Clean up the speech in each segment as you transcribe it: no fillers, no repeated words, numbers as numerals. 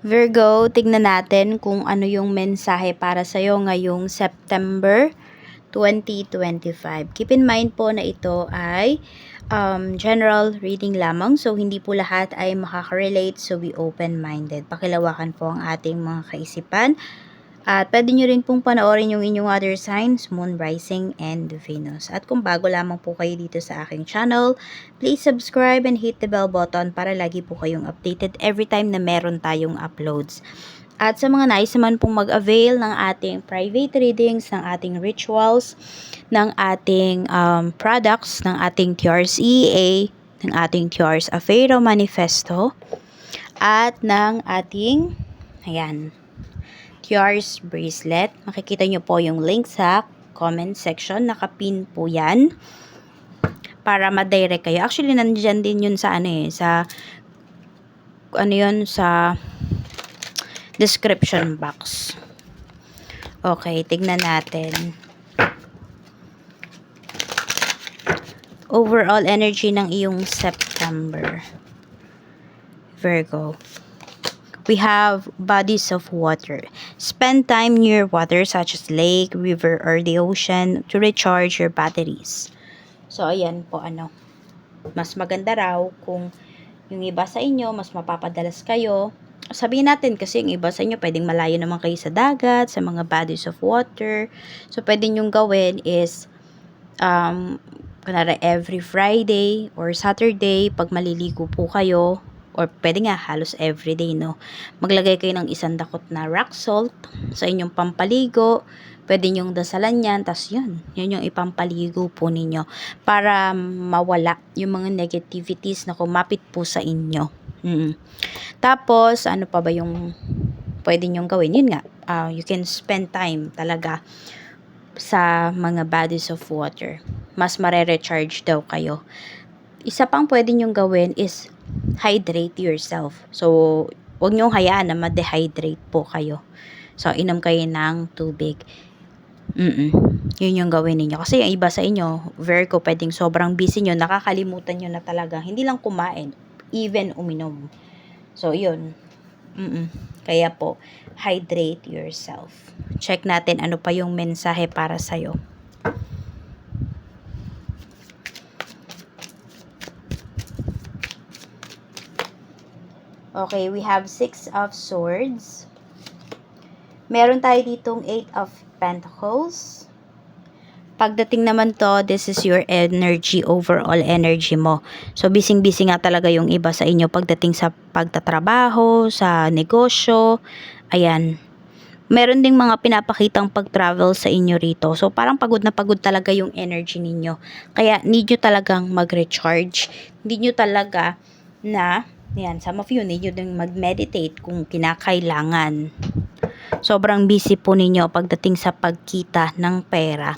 Virgo, tignan natin kung ano yung mensahe para sa'yo ngayong September 2025. Keep in mind po na ito ay general reading lamang. So, hindi po lahat ay makaka-relate. So, be open-minded. Pakilawakan po ang ating mga kaisipan. At pwede nyo rin pong panoorin yung inyong other signs, Moon, Rising, and Venus. At kung bago lamang po kayo dito sa aking channel, please subscribe and hit the bell button para lagi po kayong updated every time na meron tayong uploads. At sa mga nais naman pong mag-avail ng ating private readings, ng ating rituals, ng ating products, ng ating TRS EA, ng ating TRS Afero Manifesto, at ng ating, ayan, TRS bracelet. Makikita nyo po yung link sa comment section. Nakapin po yan para ma-direct kayo. Actually, nandiyan din yun sa sa description box. Okay, tignan natin. Overall energy ng iyong September. Virgo. We have bodies of water. Spend time near water such as lake, river, or the ocean to recharge your batteries. So, ayan po mas maganda raw kung yung iba sa inyo, mas mapapadalas kayo. Sabihin natin kasi yung iba sa inyo, pwedeng malayo naman kayo sa dagat, sa mga bodies of water. So, pwede nyong gawin is, kunwari every Friday or Saturday, pag maliligo po kayo, or pwede nga halos everyday, no? Maglagay kayo ng isang dakot na rock salt sa inyong pampaligo. Pwede nyong dasalan yan, tas yun yung ipampaligo po ninyo para mawala yung mga negativities na kumapit po sa inyo. Tapos, ano pa ba yung pwede nyong gawin? Yun nga, you can spend time talaga sa mga bodies of water. Mas mare-recharge daw kayo. Isa pang pwede nyong gawin is hydrate yourself. So, huwag nyong hayaan na ma-dehydrate po kayo. So, inom kayo ng tubig. Yun yung gawin niyo. Kasi yung iba sa inyo, Virgo, pwedeng sobrang busy nyo, nakakalimutan nyo na talaga. Hindi lang kumain, even uminom. So, yun. Kaya po, hydrate yourself. Check natin ano pa yung mensahe para sa'yo. Okay, we have 6 of Swords. Meron tayo ditong 8 of Pentacles. Pagdating naman to, this is your energy, overall energy mo. So, busy-busy nga talaga yung iba sa inyo pagdating sa pagtatrabaho, sa negosyo. Ayan. Meron ding mga pinapakitang pag-travel sa inyo rito. So, parang pagod na pagod talaga yung energy ninyo. Kaya, need nyo talagang mag-recharge. Need nyo talaga na, yan, some of you need nyo din mag-meditate kung kinakailangan. Sobrang busy po ninyo pagdating sa pagkita ng pera.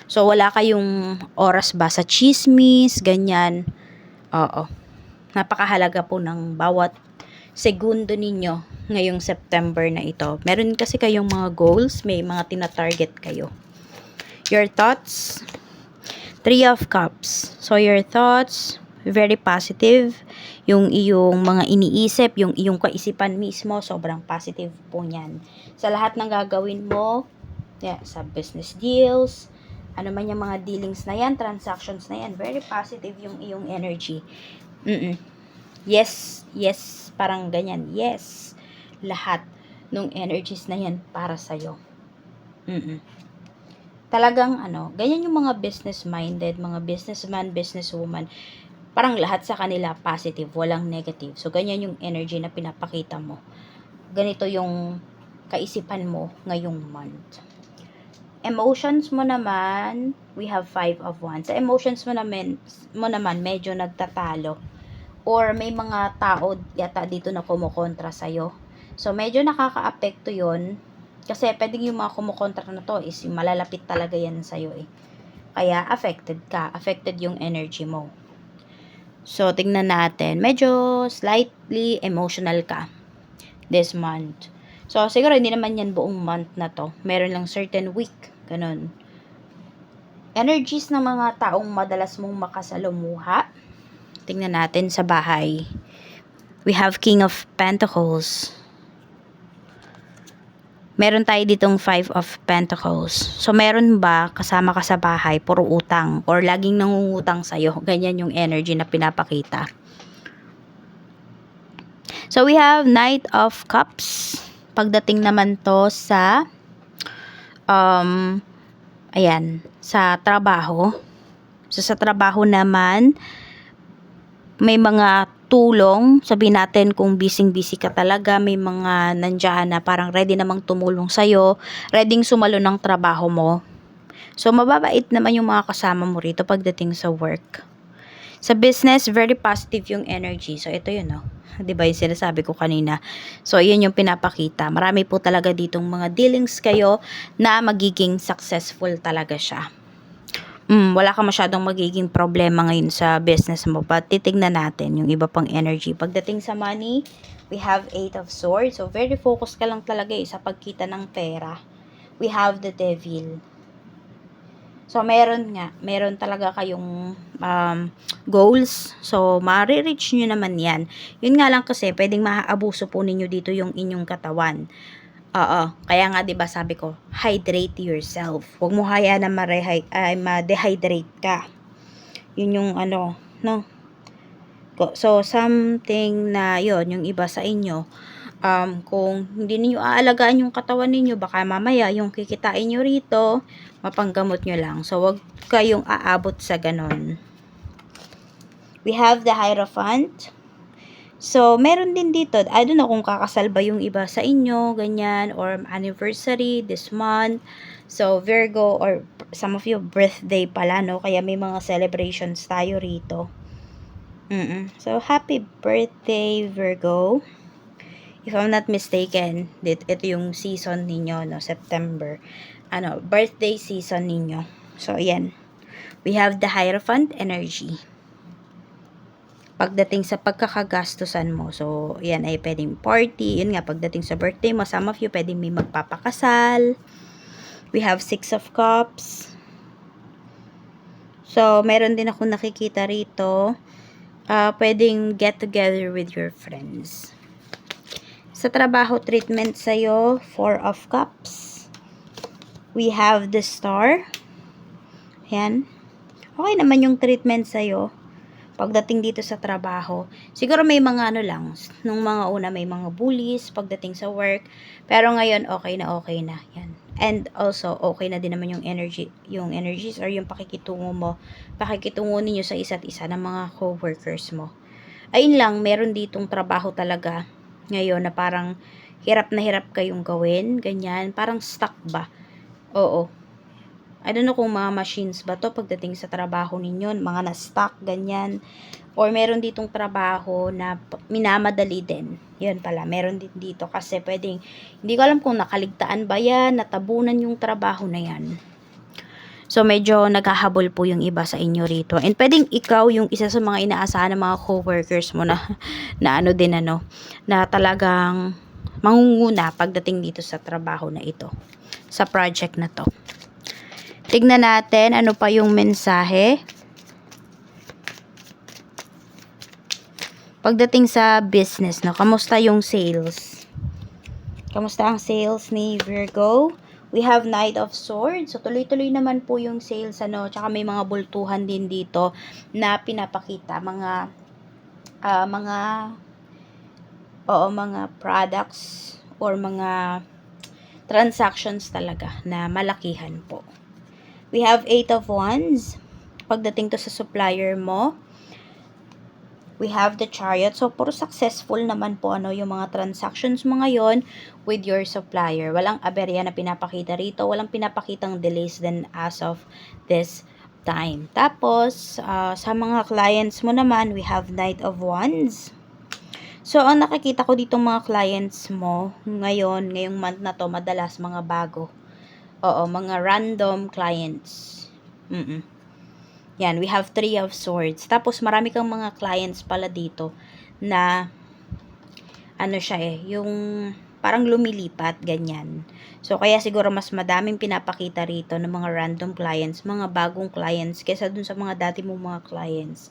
So, wala kayong oras ba sa chismis, ganyan. Oo. Napakahalaga po ng bawat segundo ninyo ngayong September na ito. Meron kasi kayong mga goals, may mga tina-target kayo. Your thoughts, 3 of Cups. So, your thoughts, very positive. Yung iyong mga iniisip, yung iyong kaisipan mismo, sobrang positive po niyan. Sa lahat ng gagawin mo, sa business deals, ano man yung mga dealings na yan, transactions na yan, very positive yung iyong energy. Yes, yes, parang ganyan. Yes, lahat ng energies na yan para sa'yo. Talagang ganyan yung mga business-minded, mga businessman, businesswoman. Parang lahat sa kanila positive, walang negative. So, ganyan yung energy na pinapakita mo. Ganito yung kaisipan mo ngayong month. Emotions mo naman, we have 5 of Wands. Sa emotions mo naman medyo nagtatalo. Or may mga tao yata dito na kumukontra sa'yo. So, medyo nakaka-apekto yon. Kasi pwedeng yung mga kumukontra na to is yung malalapit talaga yan sa'yo eh. Kaya affected ka. Affected yung energy mo. So, tingnan natin. Medyo slightly emotional ka this month. So, siguro hindi naman yan buong month na to. Meron lang certain week. Ganun. Energies ng mga taong madalas mong makasalamuha. Tingnan natin sa bahay. We have King of Pentacles. Meron tayo ditong 5 of Pentacles. So, meron ba kasama ka sa bahay, puro utang, or laging nangungutang sa'yo? Ganyan yung energy na pinapakita. So, we have Knight of Cups. Pagdating naman to sa, ayan, sa trabaho. So, sa trabaho naman, may mga tulong, sabihin natin kung busy-busy ka talaga, may mga nandiyan na parang ready namang tumulong sa'yo, ready sumalo ng trabaho mo. So, mababait naman yung mga kasama mo rito pagdating sa work. Sa business, very positive yung energy. So, ito yun, no? Diba yung sinasabi ko kanina? So, yun yung pinapakita. Marami po talaga ditong mga dealings kayo na magiging successful talaga siya. Wala ka masyadong magiging problema ngayon sa business mo. But titignan natin yung iba pang energy. Pagdating sa money, we have 8 of Swords. So, very focused ka lang talaga sa pagkita ng pera. We have the Devil. So, meron talaga kayong goals. So, ma-reach nyo naman yan. Yun nga lang kasi, pwedeng maaabuso po ninyo dito yung inyong katawan. Kaya nga 'di ba sabi ko, hydrate yourself. Huwag mo hayaan na ma-dehydrate ka. Yun yung ano, no? So something na yon yung iba sa inyo, kung hindi niyo aalagaan yung katawan ninyo, baka mamaya yung kikitain niyo rito, mapanggamot nyo lang. So wag kayong aabot sa ganon. We have the Hierophant. So, meron din dito, I don't know kung kakasal ba yung iba sa inyo, ganyan, or anniversary this month. So, Virgo, or some of you, birthday pala, no? Kaya may mga celebrations tayo rito. So, happy birthday, Virgo. If I'm not mistaken, ito yung season ninyo, no? September. Birthday season ninyo. So, ayan. We have the Hierophant energy. Pagdating sa pagkakagastusan mo. So, yan ay pwedeng party. Yun nga, pagdating sa birthday mo, some of you pwedeng may magpapakasal. We have 6 of Cups. So, meron din ako nakikita rito. Pwedeng get together with your friends. Sa trabaho, treatment sa'yo, 4 of Cups. We have the Star. Yan. Okay naman yung treatment sa'yo. Pagdating dito sa trabaho, siguro may mga nung mga una may mga bullies pagdating sa work, pero ngayon okay na, yan. And also, okay na din naman yung energies or yung pakikitungo ninyo sa isa't isa ng mga co-workers mo. Ayun lang, meron ditong trabaho talaga ngayon na parang hirap na hirap kayong gawin, ganyan, parang stuck ba? Oo. I don't know kung mga machines ba to pagdating sa trabaho ninyo, mga na-stuck, ganyan. Or meron ditong trabaho na minamadali din. Yun pala, meron din dito kasi pwedeng, hindi ko alam kung nakaligtaan ba yan, natabunan yung trabaho na yan. So, medyo naghahabol po yung iba sa inyo rito. And pwedeng ikaw yung isa sa mga inaasahan ng mga co-workers mo na talagang mangunguna pagdating dito sa trabaho na ito, sa project na to. Tignan natin ano pa yung mensahe. Pagdating sa business, no, kamusta yung sales? Kamusta ang sales ni Virgo? We have Knight of Swords. So, tuloy-tuloy naman po yung sales, tsaka may mga bultuhan din dito na pinapakita. Mga products or mga transactions talaga na malakihan po. We have 8 of Wands. Pagdating to sa supplier mo, we have the Chariot. So, puro successful naman po yung mga transactions mo ngayon with your supplier. Walang aberya na pinapakita rito. Walang pinapakitang delays din as of this time. Tapos, sa mga clients mo naman, we have Knight of Wands. So, ang nakikita ko dito mga clients mo ngayong month na to, madalas mga bago. Mga random clients. Yan, we have 3 of Swords. Tapos, marami kang mga clients pala dito na, yung parang lumilipat, ganyan. So, kaya siguro mas madaming pinapakita rito ng mga random clients, mga bagong clients, kaysa dun sa mga dati mong mga clients.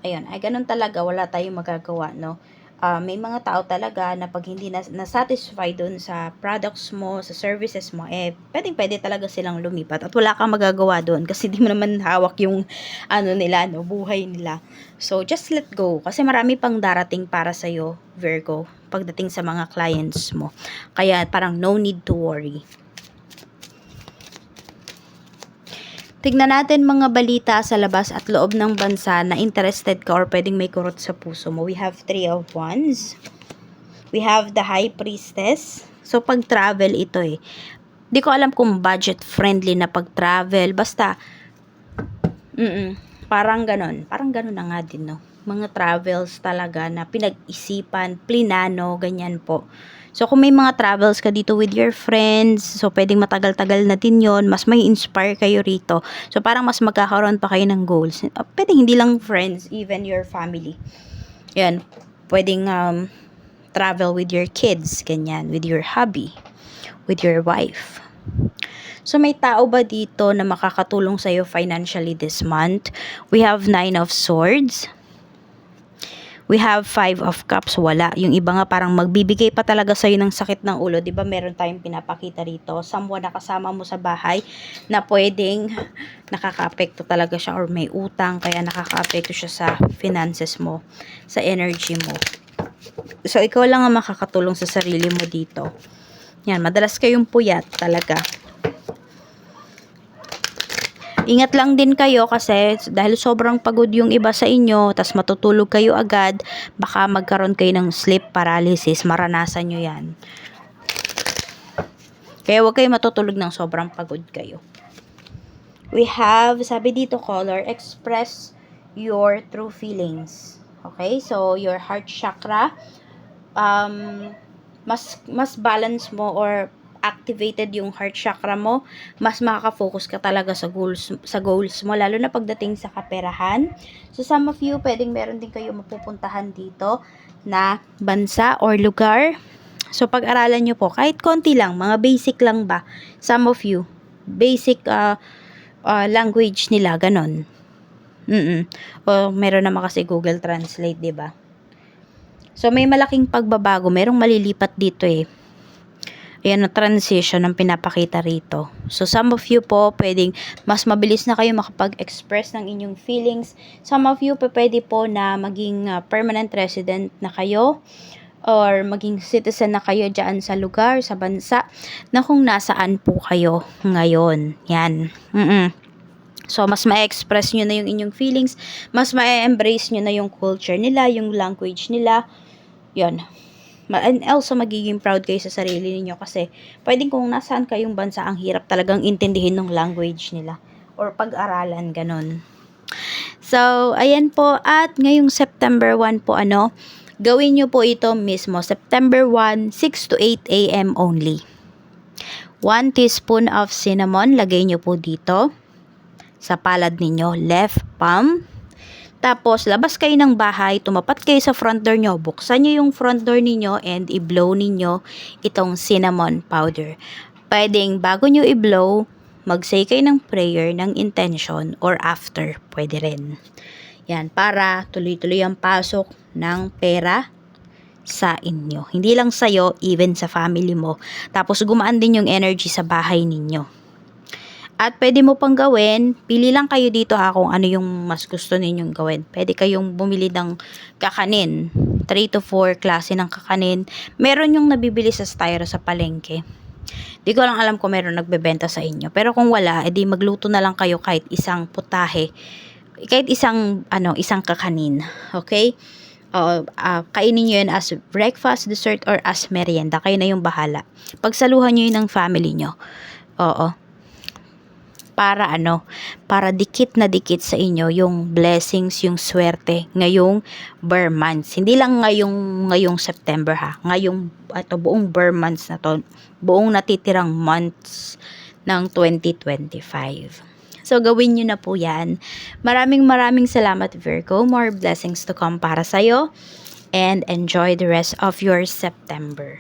Ayun, ay ganun talaga, wala tayong magagawa, no? May mga tao talaga na pag hindi na-satisfy dun sa products mo, sa services mo, pwede talaga silang lumipat at wala kang magagawa doon kasi di mo naman hawak yung nila, buhay nila. So, just let go kasi marami pang darating para sa'yo, Virgo, pagdating sa mga clients mo. Kaya parang no need to worry. Tignan natin mga balita sa labas at loob ng bansa na interested ka or pwedeng may kurot sa puso mo. We have 3 of Wands. We have the High Priestess. So, pag-travel ito Di ko alam kung budget-friendly na pag-travel. Basta, parang ganon. Parang ganon na nga din, no? Mga travels talaga na pinag-isipan, plinano, ganyan po. So, kung may mga travels ka dito with your friends, so pwedeng matagal-tagal na din yon, mas may inspire kayo rito. So, parang mas magkakaroon pa kayo ng goals. Pwedeng hindi lang friends, even your family. Yan, pwedeng travel with your kids, ganyan, with your hubby, with your wife. So, may tao ba dito na makakatulong sa'yo financially this month? We have 9 of Swords. We have 5 of Cups, wala. Yung iba nga parang magbibigay pa talaga sa'yo ng sakit ng ulo. Diba meron tayong pinapakita rito? Someone na kasama mo sa bahay na pwedeng nakaka-apekto talaga siya or may utang kaya nakaka-apekto siya sa finances mo, sa energy mo. So, ikaw lang ang makakatulong sa sarili mo dito. Yan, madalas kayong puyat talaga. Ingat lang din kayo kasi dahil sobrang pagod yung iba sa inyo, tas matutulog kayo agad, baka magkaroon kayo ng sleep paralysis, maranasan nyo yan. Kaya huwag kayo matutulog ng sobrang pagod kayo. We have, sabi dito color, express your true feelings. Okay, so your heart chakra, mas balance mo or activated yung heart chakra mo, mas makaka-focus ka talaga sa goals mo, lalo na pagdating sa kaperahan. So, some of you, pwedeng meron din kayo mapupuntahan dito na bansa or lugar. So, pag-aralan nyo po, kahit konti lang, mga basic lang ba? Some of you, basic language nila, ganon. O, meron naman kasi Google Translate, diba? So, may malaking pagbabago, merong malilipat dito Ayan na transition ang pinapakita rito. So, some of you po, pwedeng mas mabilis na kayo makapag-express ng inyong feelings. Some of you, pwede po na maging permanent resident na kayo or maging citizen na kayo dyan sa lugar, sa bansa, na kung nasaan po kayo ngayon. Yan. So, mas ma-express nyo na yung inyong feelings, mas ma-embrace nyo na yung culture nila, yung language nila. Yan. And also, magiging proud kayo sa sarili niyo kasi pwedeng kung nasaan kayong bansa, ang hirap talagang intindihin ng language nila or pag-aralan, ganun. So, ayan po. At ngayong September 1 po, gawin nyo po ito mismo. September 1, 6 to 8 a.m. only. 1 teaspoon of cinnamon, lagay nyo po dito sa palad ninyo, left palm. Tapos, labas kayo ng bahay, tumapat kayo sa front door nyo, buksan nyo yung front door ninyo and i-blow ninyo itong cinnamon powder. Pwedeng bago nyo i-blow, mag-say kayo ng prayer, ng intention, or after, pwede rin. Yan, para tuloy-tuloy ang pasok ng pera sa inyo. Hindi lang sa'yo, even sa family mo. Tapos, gumaan din yung energy sa bahay ninyo. At pwede mo pang gawin, pili lang kayo dito kung ano yung mas gusto ninyong gawin. Pwede kayong bumili ng kakanin. 3 to 4 klase ng kakanin. Meron yung nabibili sa styro sa palengke. Di ko lang alam kung meron nagbebenta sa inyo. Pero kung wala, edi magluto na lang kayo kahit isang putahe. Kahit isang kakanin. Okay? Kainin nyo yun as breakfast, dessert, or as merienda. Kayo na yung bahala. Pagsaluhan nyo yun ng family nyo. Oo. Para dikit na dikit sa inyo yung blessings, yung swerte ngayong Burr months. Hindi lang ngayong September ngayong buong Burr months na to, buong natitirang months ng 2025. So, gawin nyo na po yan. Maraming salamat, Virgo. More blessings to come para sa'yo. And enjoy the rest of your September.